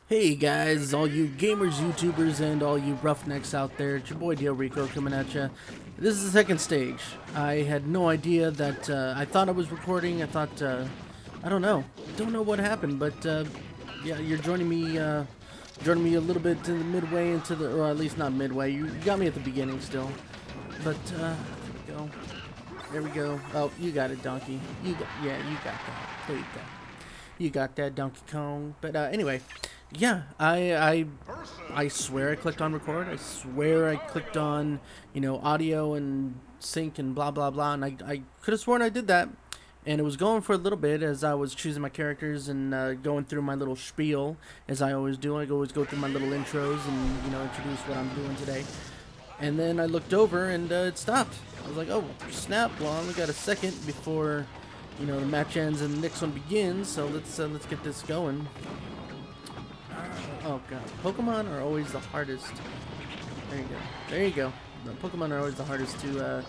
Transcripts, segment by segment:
Hey guys, all you gamers, YouTubers, and all you roughnecks out there, it's your boy Dio Rico coming at you. This is the second stage. I had no idea that, I thought I was recording, I don't know. Don't know what happened, but, yeah, you're joining me a little bit to the midway into the, or at least not midway, you got me at the beginning still. But, there we go. There we go. Oh, you got it, Donkey. Yeah, you got that. There you go. You got that, Donkey Kong. But anyway, yeah, I swear I clicked on record. I swear I clicked on audio and sync and blah blah blah. And I could have sworn I did that. And it was going for a little bit as I was choosing my characters and going through my little spiel as I always do. I always go through my little intros and introduce what I'm doing today. And then I looked over and it stopped. I was like, oh snap! Well, I only got a second before the match ends and the next one begins, so let's get this going. Oh god, Pokemon are always the hardest. There you go. There you go. The Pokemon are always the hardest to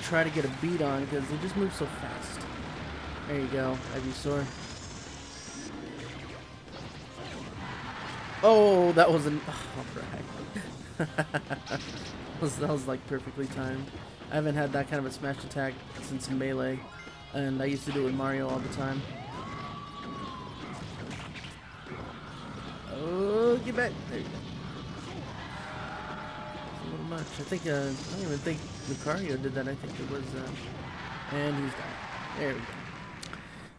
try to get a beat on because they just move so fast. There you go, Ivysaur. Oh, that was an. Oh, right. that was like perfectly timed. I haven't had that kind of a smash attack since Melee, and I used to do it with Mario all the time. Oh, get back! There you go. It's a little much. I don't even think Lucario did that. I think it was, and he's done. There we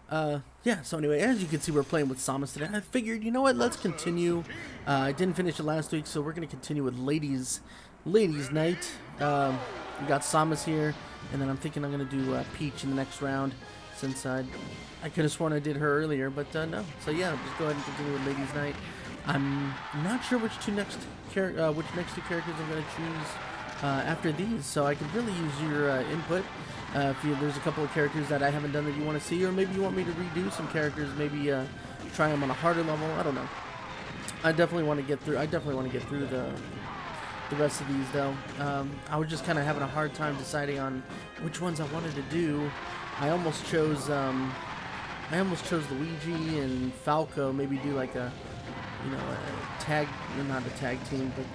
go. Yeah, so anyway, as you can see, we're playing with Samus today. I figured, you know what, let's continue. I didn't finish it last week, so we're going to continue with Ladies Night. We got Samus here, and then I'm thinking I'm going to do Peach in the next round, since I could have sworn I did her earlier, but no. So yeah, just go ahead and continue with Ladies Night. I'm not sure which next two characters I'm going to choose after these, so I could really use your input. If there's a couple of characters that I haven't done that you want to see, or maybe you want me to redo some characters, maybe try them on a harder level. I don't know. I definitely want to get through the rest of these though. I was just kind of having a hard time deciding on which ones I wanted to do. I almost chose Luigi and Falco. Maybe do like a not a tag team, but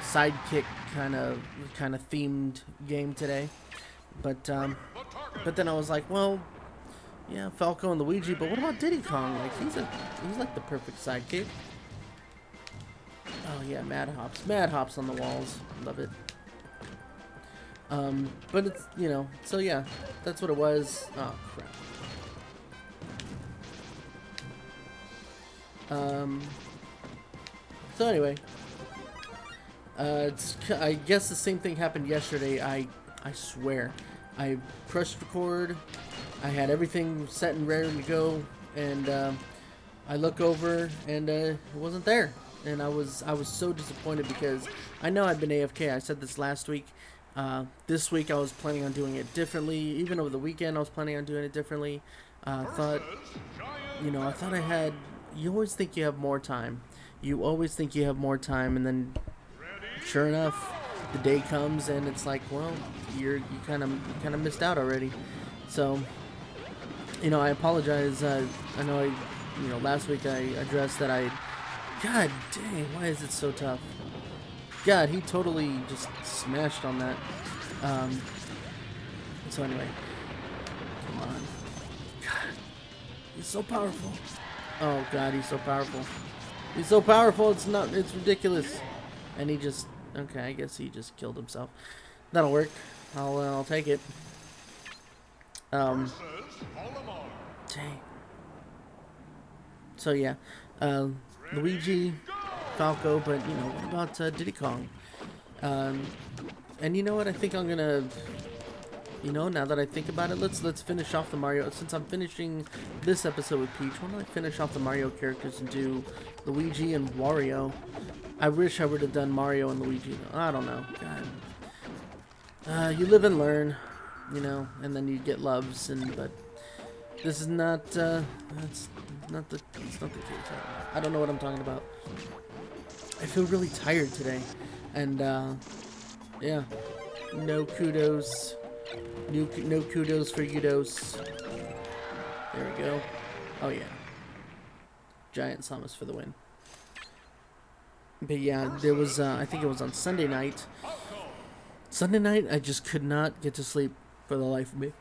sidekick kind of themed game today. But then I was like, well, yeah, Falco and Luigi, but what about Diddy Kong? Like he's like the perfect sidekick. Oh yeah, Mad Hops on the walls, love it. But it's so yeah, that's what it was. Oh crap. So anyway, I guess the same thing happened yesterday. I swear, I pressed record. I had everything set and ready to go, and I look over and it wasn't there. And I was so disappointed because I know I've been AFK. I said this last week. This week I was planning on doing it differently. Even over the weekend I was planning on doing it differently. I thought I had. You always think you have more time. You always think you have more time, and then sure enough, the day comes and it's like, well, you kind of missed out already. So, I apologize. I know last week I addressed that God dang, why is it so tough? God, he totally just smashed on that. So anyway, come on. God, he's so powerful. Oh God, he's so powerful. He's so powerful, it's ridiculous. And he just, okay, I guess he just killed himself. That'll work. I'll take it. Dang. So yeah, Luigi, Falco, but what about Diddy Kong? And you know what? I think I'm gonna, now that I think about it, let's finish off the Mario. Since I'm finishing this episode with Peach, why don't I finish off the Mario characters and do Luigi and Wario? I wish I would have done Mario and Luigi though. I don't know. God, you live and learn, and then you get loves, but this is not. It's not the case. I don't know what I'm talking about. I feel really tired today, and yeah, no kudos. No kudos for Udos. There we go. Oh yeah. Giant Samus for the win. But yeah, there was, I think it was on Sunday night. Sunday night, I just could not get to sleep for the life of me.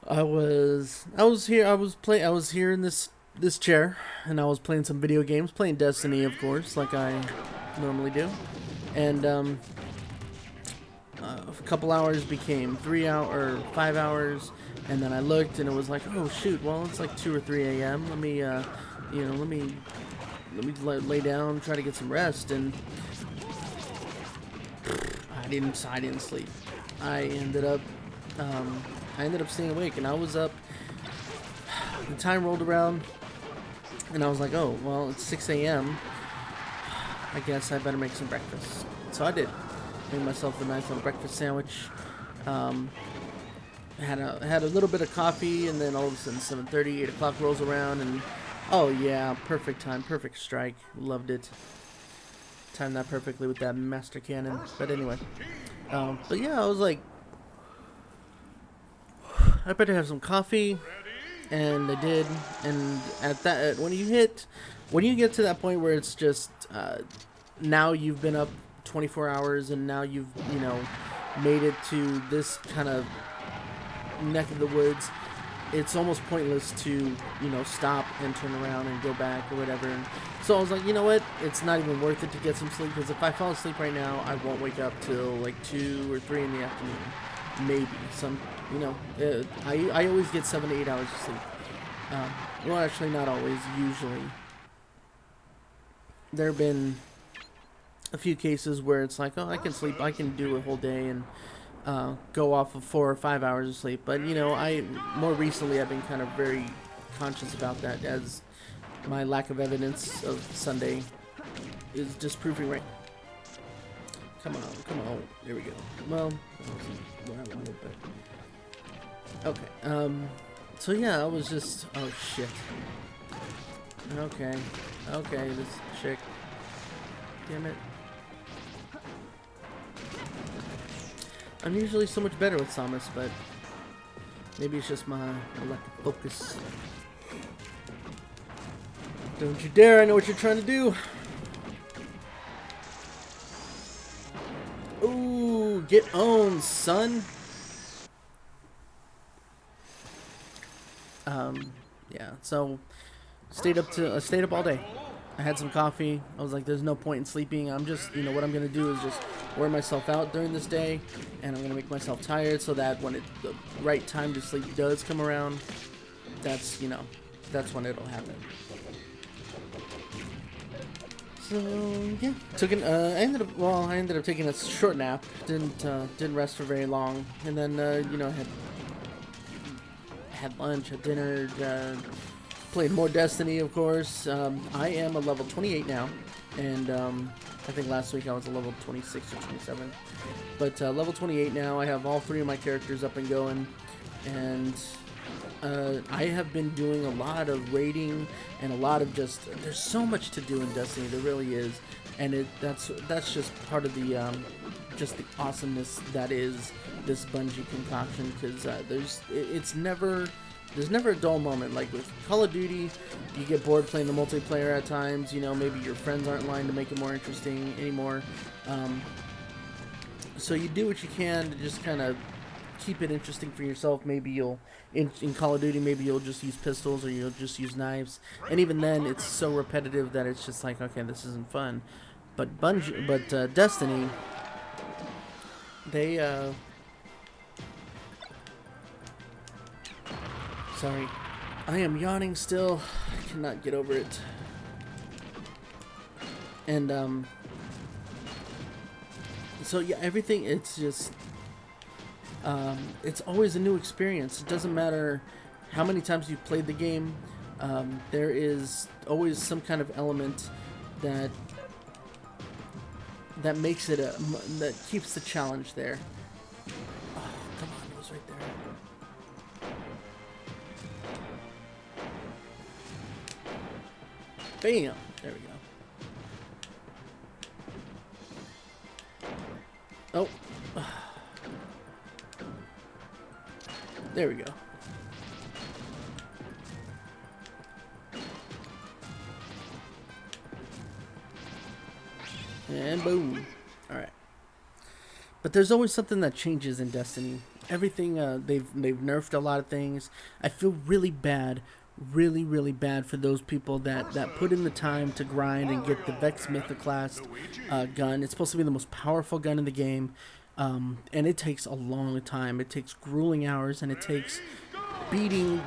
I was here in this chair, and I was playing some video games, playing Destiny, of course, like I normally do. And a couple hours became 3 hours or 5 hours, and then I looked, and it was like, oh shoot, well it's like 2 or 3 a.m. Let me, let me lay down, try to get some rest, and I didn't sleep. I ended up staying awake, and I was up. The time rolled around, and I was like, oh, well, it's 6 a.m. I guess I better make some breakfast. So I did. Made myself a nice little breakfast sandwich. Had a little bit of coffee, and then all of a sudden 7:30, 8 o'clock rolls around, and oh yeah, perfect time, perfect strike. Loved it. Timed that perfectly with that master cannon. But anyway, but yeah, I was like, I better have some coffee, and I did. And when you get to that point where it's just now you've been up 24 hours, and now you've made it to this kind of neck of the woods, it's almost pointless to stop and turn around and go back or whatever. And so I was like, you know what, it's not even worth it to get some sleep, because if I fall asleep right now, I won't wake up till like 2 or 3 in the afternoon, maybe. Some I always get 7 to 8 hours of sleep. Well, actually not always, usually. There have been a few cases where it's like, oh, I can sleep, I can do a whole day and go off of 4 or 5 hours of sleep. But more recently I've been kind of very conscious about that, as my lack of evidence of Sunday is disproving right. Come on, there we go. Well, that wasn't what I wanted, but okay. So yeah, I was just, oh shit. Okay, this chick. Damn it. I'm usually so much better with Samus, but maybe it's just my lack of focus. Don't you dare, I know what you're trying to do. Ooh, get owned, son. Yeah, so stayed up all day. I had some coffee. I was like, there's no point in sleeping. I'm just, what I'm going to do is just wear myself out during this day, and I'm going to make myself tired so that when the right time to sleep does come around, that's when it'll happen. So, yeah. I ended up taking a short nap. Didn't rest for very long. And then, had lunch, had dinner, played more Destiny, of course. I am a level 28 now, and I think last week I was a level 26 or 27. But level 28 now. I have all 3 of my characters up and going, and I have been doing a lot of raiding and a lot of there's so much to do in Destiny, there really is, and that's just part of the just the awesomeness that is this Bungie concoction, because there's never a dull moment. Like with Call of Duty, you get bored playing the multiplayer at times, maybe your friends aren't lying to make it more interesting anymore, so you do what you can to just kind of keep it interesting for yourself. Maybe you'll in Call of Duty, maybe you'll just use pistols or you'll just use knives, and even then it's so repetitive that it's just like, okay, this isn't fun. But Destiny, they sorry, I am yawning still. I cannot get over it. And so yeah, everything, it's just it's always a new experience. It doesn't matter how many times you've played the game. There is always some kind of element that makes it that keeps the challenge there. Oh, come on, it was right there. Bam! There we go. Oh. There we go. And boom. Alright. But there's always something that changes in Destiny. Everything, they've nerfed a lot of things. I feel really bad, really bad for those people that put in the time to grind and get the Vex Mythoclast gun. It's supposed to be the most powerful gun in the game, and it takes a long time. It takes grueling hours, and it takes beating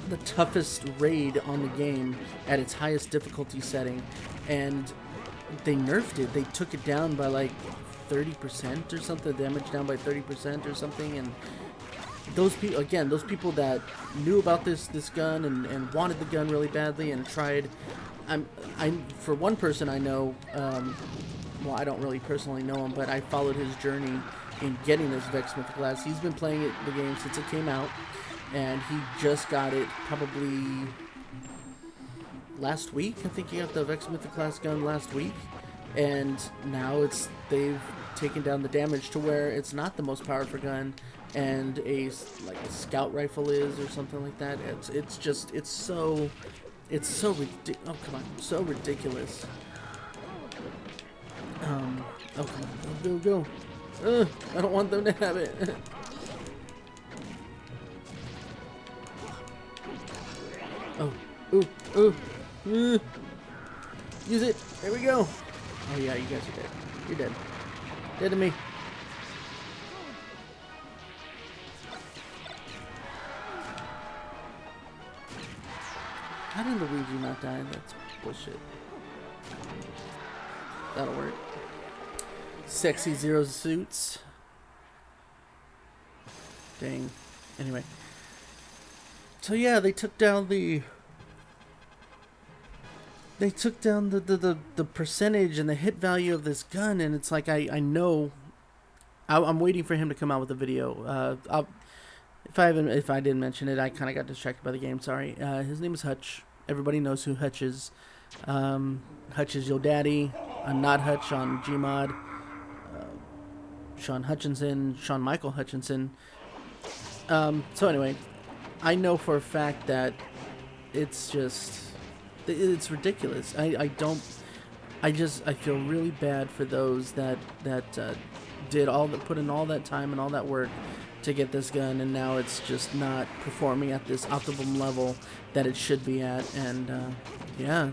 the toughest raid on the game at its highest difficulty setting, and they nerfed it. They took it down by like 30% or something, damage down by 30% or something, and those people, again, those people that knew about this gun and wanted the gun really badly and tried. I'm for one person I know, well, I don't really personally know him, but I followed his journey in getting this Vex Mythoclast. He's been playing the game since it came out, and he just got it probably last week. I think he got the Vex Mythoclast gun last week, and now they've taken down the damage to where it's not the most powerful gun, and a scout rifle is, or something like that. It's so ridiculous. Oh, come on, so ridiculous. Oh, come on, go. I don't want them to have it. Oh, ooh. Use it. There we go. Oh yeah, you guys are dead. You're dead. Dead to me. How did Luigi not die? That's bullshit. That'll work. Sexy Zero suits. Dang. Anyway. So yeah, they took down the percentage and the hit value of this gun, and it's like I know I'm waiting for him to come out with a video. If I didn't mention it, I kind of got distracted by the game. Sorry. His name is Hutch. Everybody knows who Hutch is. Hutch is Yo Daddy. Not Hutch on Gmod. Sean Michael Hutchinson. So anyway, I know for a fact that it's ridiculous. I feel really bad for those that put in all that time and all that work to get this gun, and now it's just not performing at this optimum level that it should be at. And yeah,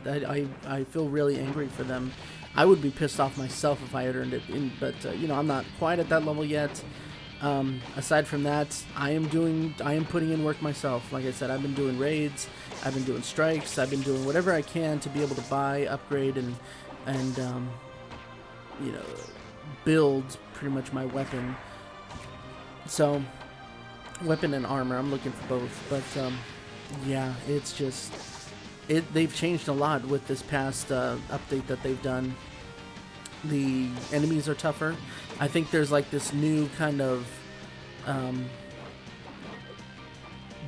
I feel really angry for them. I would be pissed off myself if I had earned it, but you know, I'm not quite at that level yet. Aside from that, I am putting in work myself. Like I said, I've been doing raids, I've been doing strikes, I've been doing whatever I can to be able to buy, upgrade, and you know, build pretty much my weapon. So, weapon and armor, I'm looking for both. But yeah, it's just they've changed a lot with this past update that they've done. The enemies are tougher. I think there's like this new kind of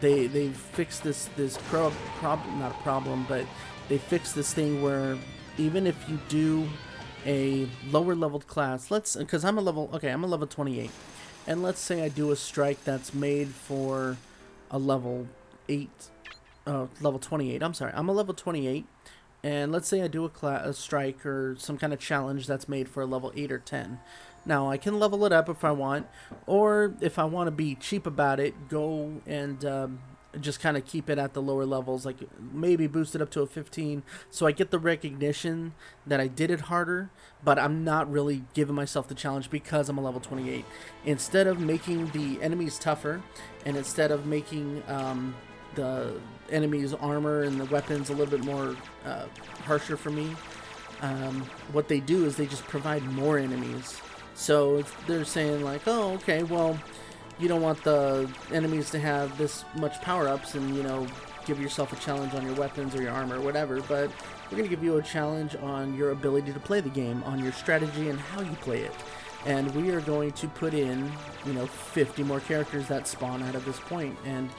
they've fixed this problem, not a problem, but they fixed this thing where even if you do a lower leveled class, because I'm a level 28, and let's say I do a strike that's made for a level 28. I'm sorry, I'm a level 28. And let's say I do a strike or some kind of challenge that's made for a level 8 or 10. Now, I can level it up if I want, or if I want to be cheap about it, go and just kind of keep it at the lower levels, like maybe boost it up to a 15, so I get the recognition that I did it harder, but I'm not really giving myself the challenge because I'm a level 28. Instead of making the enemies tougher, and instead of making the enemy's armor and the weapons a little bit more harsher for me, what they do is they just provide more enemies. So if they're saying like, oh, okay, well, you don't want the enemies to have this much power-ups, and, you know, give yourself a challenge on your weapons or your armor or whatever, but we're going to give you a challenge on your ability to play the game, on your strategy and how you play it. And we are going to put in, you know, 50 more characters that spawn out of this point. And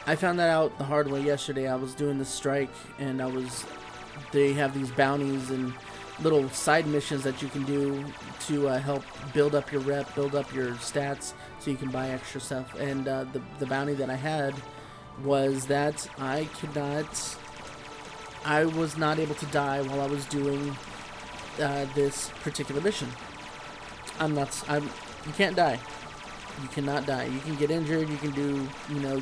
I found that out the hard way yesterday. I was doing this strike, and they have these bounties and little side missions that you can do to help build up your rep, build up your stats, so you can buy extra stuff. And the bounty that I had was that I was not able to die while I was doing this particular mission. You can't die. You cannot die. You can get injured, you can do,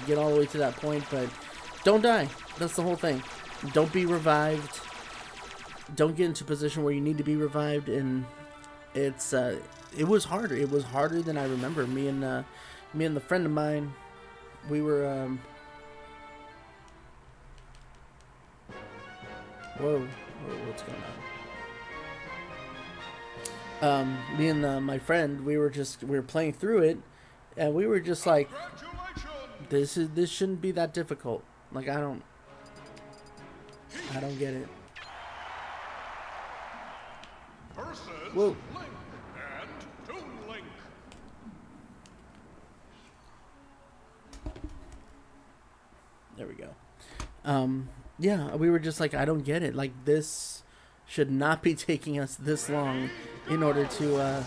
get all the way to that point, but don't die. That's the whole thing. Don't be revived. Don't get into a position where you need to be revived, and it was harder. It was harder than I remember. Me and the friend of mine, we were, whoa, what's going on? Me and my friend, we were playing through it, and we were just like, this shouldn't be that difficult. Like, I don't get it. Whoa. There we go. Yeah, we were just like, I don't get it. Like, this should not be taking us this long in order to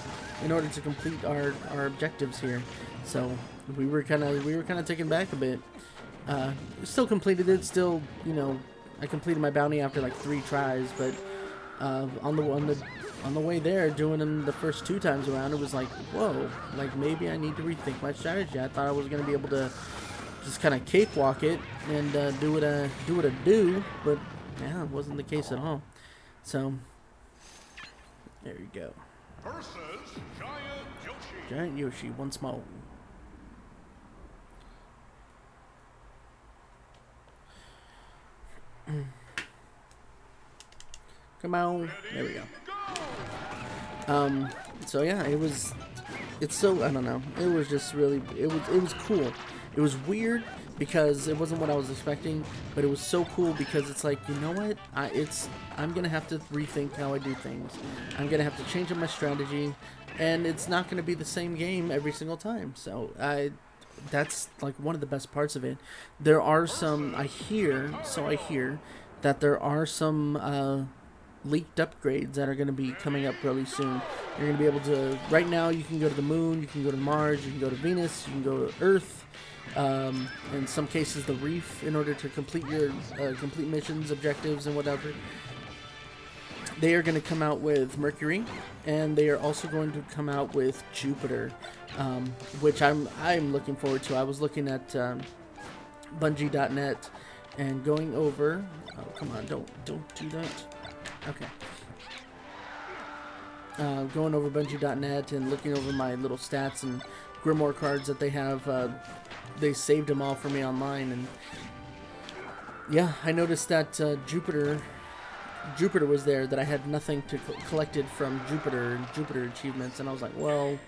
complete our objectives here. So we were kind of taken back a bit. Still completed it. Still, I completed my bounty after like 3 tries. But on the way there, doing them the first 2 times around, it was like, whoa, like maybe I need to rethink my strategy. I thought I was gonna be able to just kind of cakewalk it and do what I do, but yeah, it wasn't the case at all. So there you go. Versus Giant Yoshi. Giant Yoshi once more. Come on. There we go. So yeah, it's so, I don't know. It was just really, it was cool. It was weird because it wasn't what I was expecting, but it was so cool because it's like, you know what? I'm gonna have to rethink how I do things. I'm gonna have to change up my strategy, and it's not gonna be the same game every single time. So that's like one of the best parts of it. There are some, I hear that there are some leaked upgrades that are going to be coming up really soon. You're going to be able to, right now you can go to the moon, you can go to Mars, you can go to Venus, you can go to Earth, in some cases the reef, in order to complete your complete missions, objectives, and whatever. They are going to come out with Mercury, and they are also going to come out with Jupiter, which I'm looking forward to. I was looking at Bungie.net and going over. Oh, come on! Don't do that. Okay. Going over Bungie.net and looking over my little stats and Grimoire cards that they have. They saved them all for me online, and yeah, I noticed that Jupiter was there, that I had nothing to collected from Jupiter and Jupiter achievements, and I was like, well,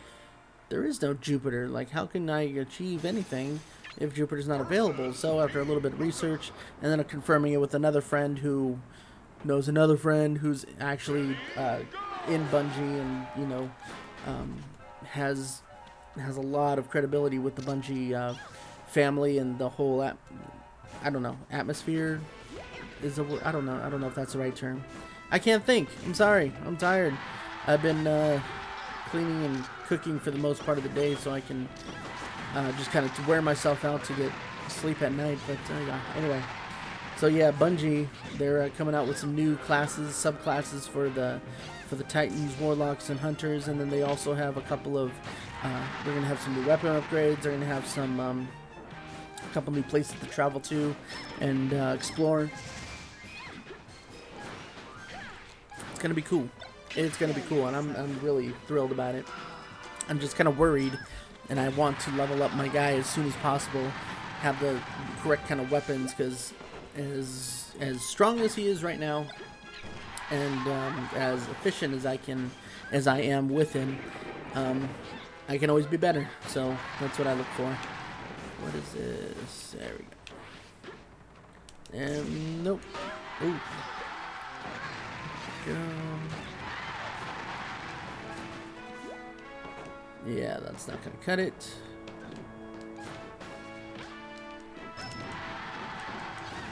there is no Jupiter. Like, how can I achieve anything if Jupiter's not available? So after a little bit of research, and then confirming it with another friend who knows another friend who's actually in Bungie, and has a lot of credibility with the Bungie family and the whole I don't know, atmosphere is a word. I don't know if that's the right term. I can't think. I'm sorry. I'm tired. I've been cleaning and cooking for the most part of the day, so I can just kind of wear myself out to get sleep at night. But yeah, anyway. So yeah, Bungie, they're coming out with some new classes, subclasses for the Titans, Warlocks, and Hunters, and then they also have a couple of, they're gonna have some new weapon upgrades. They're gonna have some a couple new places to travel to and explore. It's gonna be cool. It's gonna be cool, and I'm really thrilled about it. I'm just kind of worried, and I want to level up my guy as soon as possible, have the correct kind of weapons, because as strong as he is right now, and as efficient as I am with him, I can always be better. So that's what I look for. What is this? There we go. And nope. Ooh. Go. Yeah, that's not gonna cut it.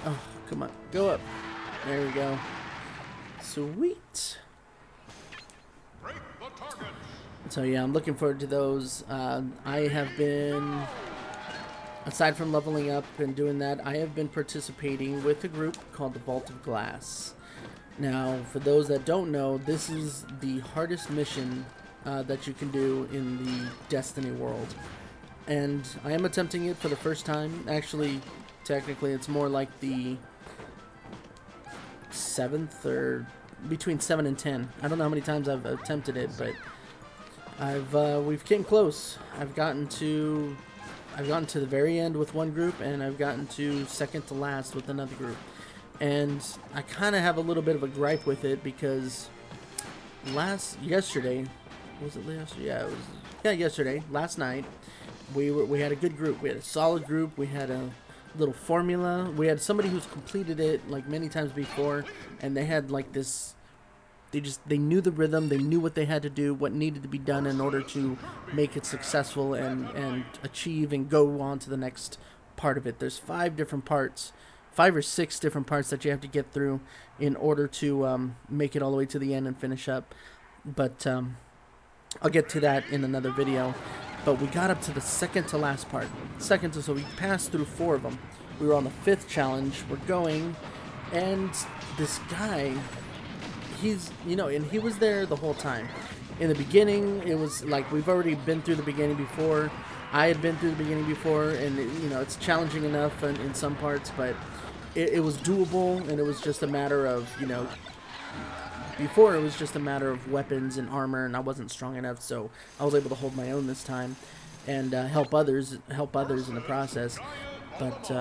Oh, come on. Go up. There we go. Sweet. So yeah, I'm looking forward to those. I have been, aside from leveling up and doing that, I have been participating with a group called the Vault of Glass. Now, for those that don't know, this is the hardest mission that you can do in the Destiny world. And I am attempting it for the first time. Actually, technically, it's more like the 7th or between 7 and 10. I don't know how many times I've attempted it, but we've came close. I've gotten to the very end with one group, and I've gotten to second to last with another group. And I kind of have a little bit of a gripe with it because yesterday, was it yesterday? Yeah, it was. Yesterday, last night, we had a good group. We had a solid group. We had a little formula. We had somebody who's completed it like many times before, and they had like this. They knew the rhythm. They knew what they had to do, what needed to be done in order to make it successful and achieve and go on to the next part of it. There's 5 or 6 different parts that you have to get through in order to make it all the way to the end and finish up. But I'll get to that in another video. But we got up to the second to last part. So we passed through 4 of them. We were on the 5th challenge. We're going, and this guy, and he was there the whole time. In the beginning, it was like we've already been through the beginning before. I had been through the beginning before, and it's challenging enough in some parts, but it was doable, and it was just a matter of, before it was just a matter of weapons and armor, and I wasn't strong enough, so I was able to hold my own this time and help others in the process. But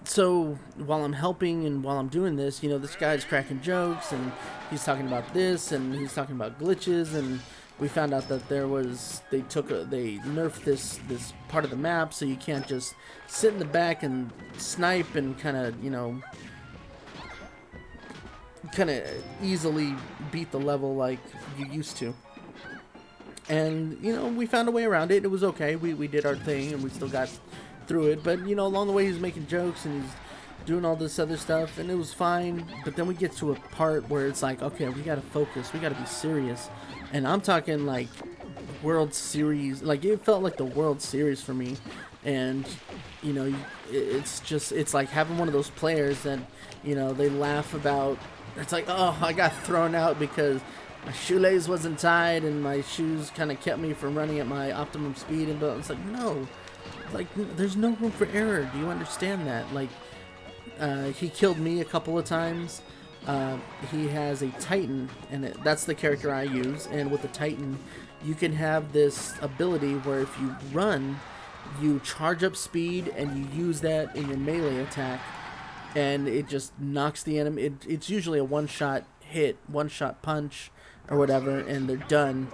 so while I'm helping and while I'm doing this, this guy's cracking jokes, and he's talking about this, and he's talking about glitches, and we found out that they nerfed this part of the map, so you can't just sit in the back and snipe and kind of easily beat the level like you used to. And we found a way around it. It was okay. We did our thing, and we still got through it. But along the way, he's making jokes and he's doing all this other stuff, and it was fine. But then we get to a part where it's like, okay, we gotta focus. We gotta be serious. And I'm talking like World Series. Like, it felt like the World Series for me. And it's like having one of those players that they laugh about. It's like, oh, I got thrown out because my shoelace wasn't tied and my shoes kind of kept me from running at my optimum speed. And it's like, no, like, there's no room for error. Do you understand that? Like, he killed me a couple of times. He has a Titan, and that's the character I use. And with the Titan, you can have this ability where if you run, you charge up speed and you use that in your melee attack, and it just knocks the enemy. It's usually a one-shot hit, one-shot punch, or whatever, and they're done.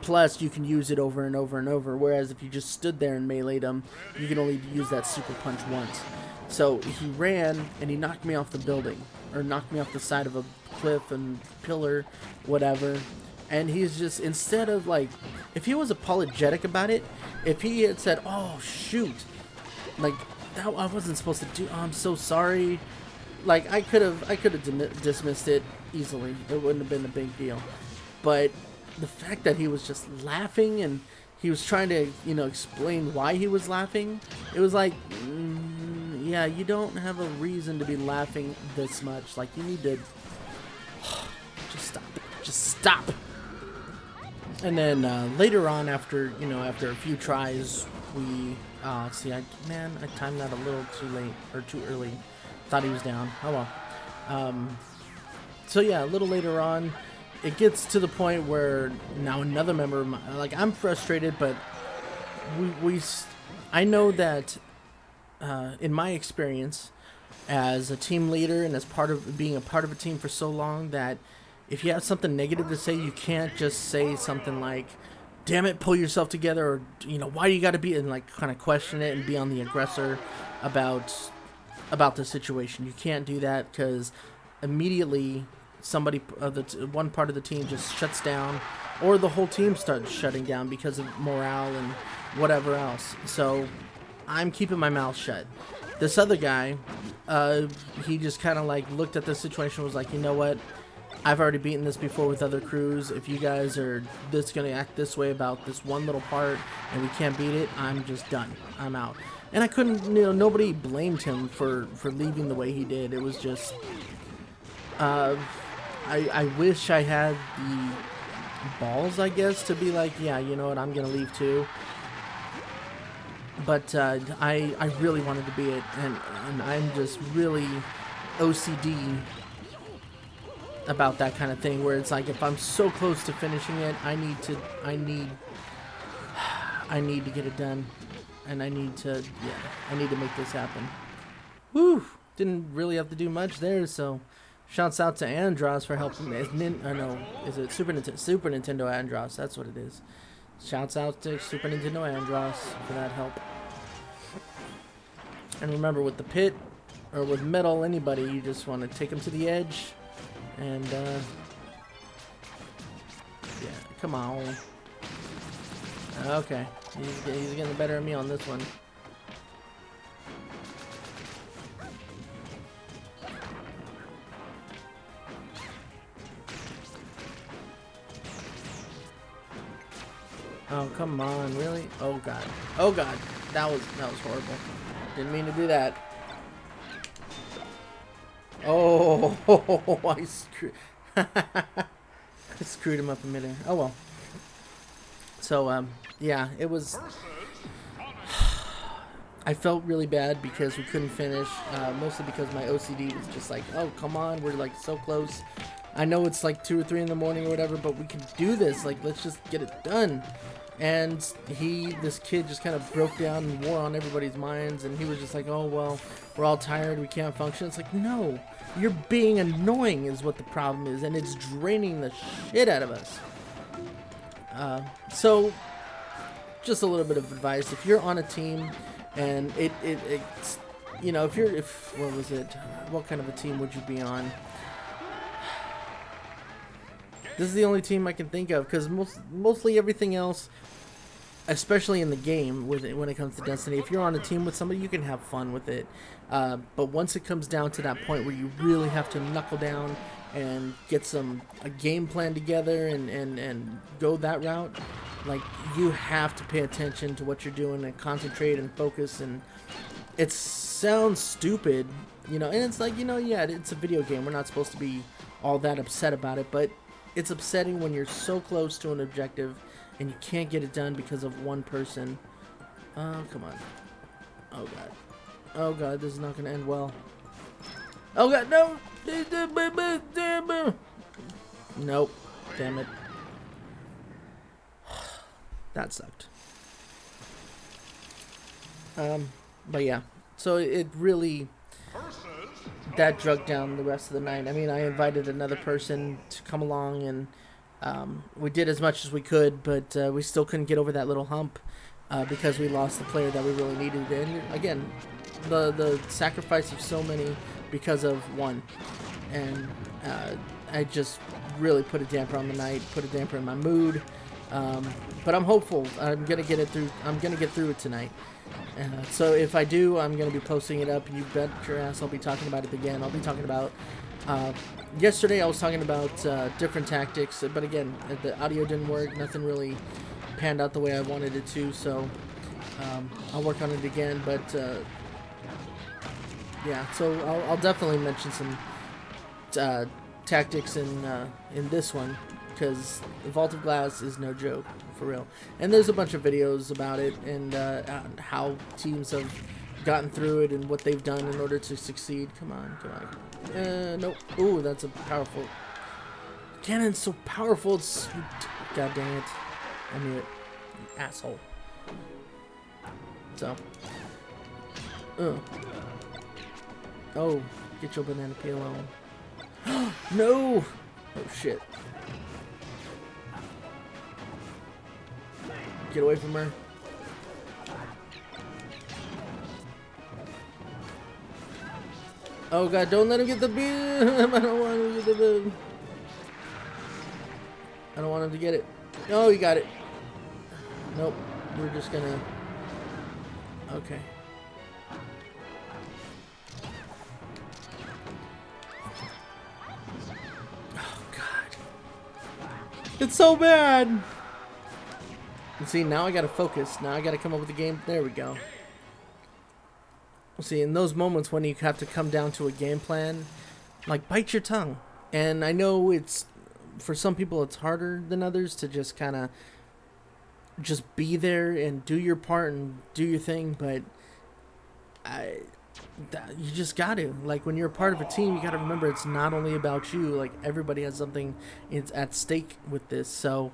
Plus, you can use it over and over and over, whereas if you just stood there and meleeed them, you can only use that super punch once. So he ran, and he knocked me off the building, or knocked me off the side of a cliff and pillar, whatever. And he's just, instead of like, if he was apologetic about it, if he had said, oh shoot, like, that I wasn't supposed to do, oh, I'm so sorry, like, I could have dismissed it easily. It wouldn't have been a big deal. But the fact that he was just laughing and he was trying to, explain why he was laughing, it was like, yeah, you don't have a reason to be laughing this much. Like, you need to just stop. And then later on, after a few tries, we let's see, I timed that a little too late or too early. Thought he was down. Oh well. So yeah, a little later on, it gets to the point where now another member of my, like, I'm frustrated, but I know that in my experience as a team leader and as being a part of a team for so long, that if you have something negative to say, you can't just say something like, damn it, pull yourself together, or why do you got to be, and like kind of question it and be on the aggressor about the situation. You can't do that, because immediately somebody, one part of the team just shuts down, or the whole team starts shutting down because of morale and whatever else. So I'm keeping my mouth shut. This other guy, he just kind of like looked at the situation and was like, you know what? I've already beaten this before with other crews. If you guys are going to act this way about this one little part and we can't beat it, I'm just done. I'm out. And I couldn't, nobody blamed him for leaving the way he did. It was just, Uh, I wish I had the balls, I guess, to be like, yeah, you know what, I'm gonna leave too. But I really wanted to be it, and I'm just really OCD about that kind of thing, where it's like if I'm so close to finishing it, I need to get it done, and I need to make this happen. Woo! Didn't really have to do much there, so shouts out to Andros for helping. Is it Super Nintendo? Super Nintendo Andros, that's what it is. Shouts out to Super Nintendo Andros for that help. And remember, with the pit, or with metal, anybody, you just want to take them to the edge, and yeah, come on. Okay, he's getting the better of me on this one. Oh, come on, really? Oh god. Oh god. That was horrible. Didn't mean to do that. Oh, I screwed him up in midair. Oh well. So yeah, it was. I felt really bad because we couldn't finish, mostly because my OCD was just like, oh come on, we're like so close. I know it's like 2 or 3 in the morning or whatever, but we can do this. Like, let's just get it done. And this kid just kind of broke down and wore on everybody's minds, and he was just like, oh, well, we're all tired, we can't function. It's like, no, you're being annoying is what the problem is, and it's draining the shit out of us. So, just a little bit of advice. If you're on a team, and it's, you know, what was it? What kind of a team would you be on? This is the only team I can think of, because mostly everything else, especially in the game, when it comes to Destiny, if you're on a team with somebody, you can have fun with it. But once it comes down to that point where you really have to knuckle down and get a game plan together and go that route, like, you have to pay attention to what you're doing and concentrate and focus. And it sounds stupid, you know, and it's like, you know, yeah, it's a video game. We're not supposed to be all that upset about it, but it's upsetting when you're so close to an objective and you can't get it done because of one person. Oh, come on. Oh, God. Oh, God, this is not going to end well. Oh, God, no! Nope. Damn it. That sucked. But yeah. So it really... that drug down the rest of the night. I mean, I invited another person to come along, and we did as much as we could, but we still couldn't get over that little hump because we lost the player that we really needed. And again, the sacrifice of so many because of one. And I just really put a damper on the night, put a damper in my mood. But I'm hopeful. I'm gonna get it through. I'm gonna get through it tonight. So if I do, I'm going to be posting it up, and you bet your ass I'll be talking about it again. I'll be talking about, yesterday I was talking about different tactics, but again, the audio didn't work, nothing really panned out the way I wanted it to, so I'll work on it again, but yeah, so I'll definitely mention some tactics in this one, because the Vault of Glass is no joke, for real. And there's a bunch of videos about it, and how teams have gotten through it and what they've done in order to succeed. Come on, come on. Nope. Ooh, that's a powerful... Cannon's so powerful, it's... God dang it. I knew it. You asshole. So. Oh, get your banana peel on. No! Oh, shit. Get away from her. Oh god, don't let him get the beam. I don't want him to get the beam. I don't want him to get it. No, he got it. Nope. We're just gonna... Okay. Oh god. It's so bad. And see, now I gotta focus. Now I gotta come up with a game. There we go. See, in those moments when you have to come down to a game plan, like, bite your tongue. And I know it's, for some people, it's harder than others to just kind of just be there and do your part and do your thing, but I you just got to, like, when you're a part of a team, you got to remember it's not only about you. Like, everybody has something it's at stake with this. So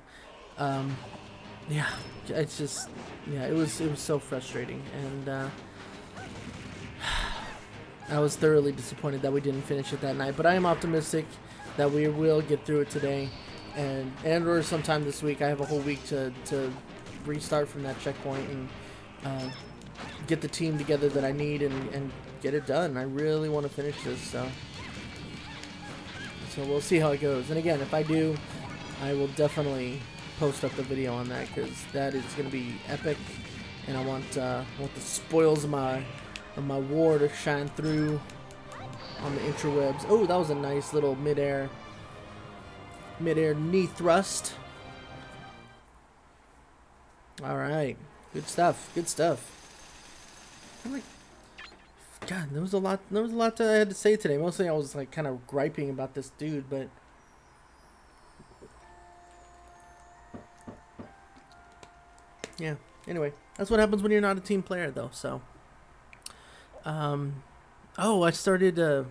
yeah, it's just, yeah, it was so frustrating, and I was thoroughly disappointed that we didn't finish it that night, but I am optimistic that we will get through it today, and or sometime this week. I have a whole week to restart from that checkpoint and get the team together that I need and get it done. I really want to finish this, so we'll see how it goes. And again, if I do, I will definitely post up the video on that, because that is going to be epic, and I want the spoils of my war to shine through on the interwebs. Oh, that was a nice little mid-air knee thrust. All right, good stuff. Good stuff. I'm like, God, there was a lot that I had to say today. Mostly I was like kind of griping about this dude, but yeah. Anyway, that's what happens when you're not a team player, though. So, oh, I started. Well,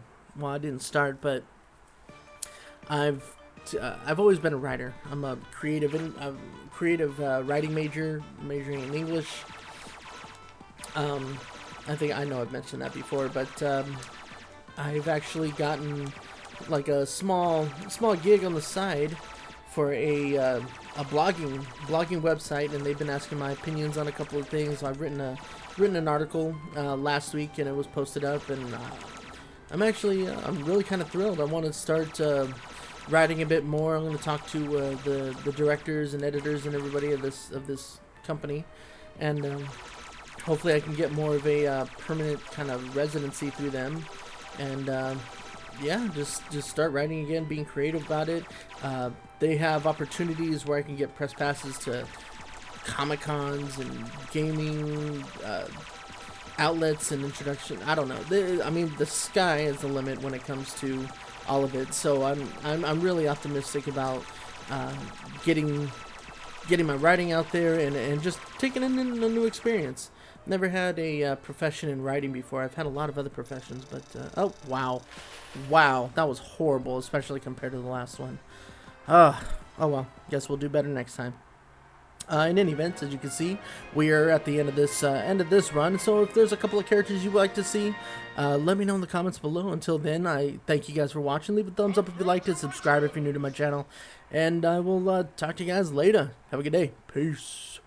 I didn't start, but I've always been a writer. I'm a creative writing major, majoring in English. I think I know I've mentioned that before, but I've actually gotten like a small gig on the side for a blogging website, and they've been asking my opinions on a couple of things. I've written an article last week, and it was posted up, and I'm really kind of thrilled. I want to start writing a bit more. I'm going to talk to the directors and editors and everybody of this company, and hopefully I can get more of a permanent kind of residency through them, and yeah, just start writing again, being creative about it. They have opportunities where I can get press passes to Comic-Cons and gaming outlets and introduction. I don't know. I mean, the sky is the limit when it comes to all of it. So I'm really optimistic about getting my writing out there and just taking in a new experience. Never had a profession in writing before. I've had a lot of other professions, but oh wow, that was horrible, especially compared to the last one. Oh well, guess we'll do better next time. In any event, as you can see, we are at the end of this run. So if there's a couple of characters you'd like to see, let me know in the comments below. Until then, I thank you guys for watching. Leave a thumbs up if you liked it. Subscribe if you're new to my channel, and I will talk to you guys later. Have a good day. Peace.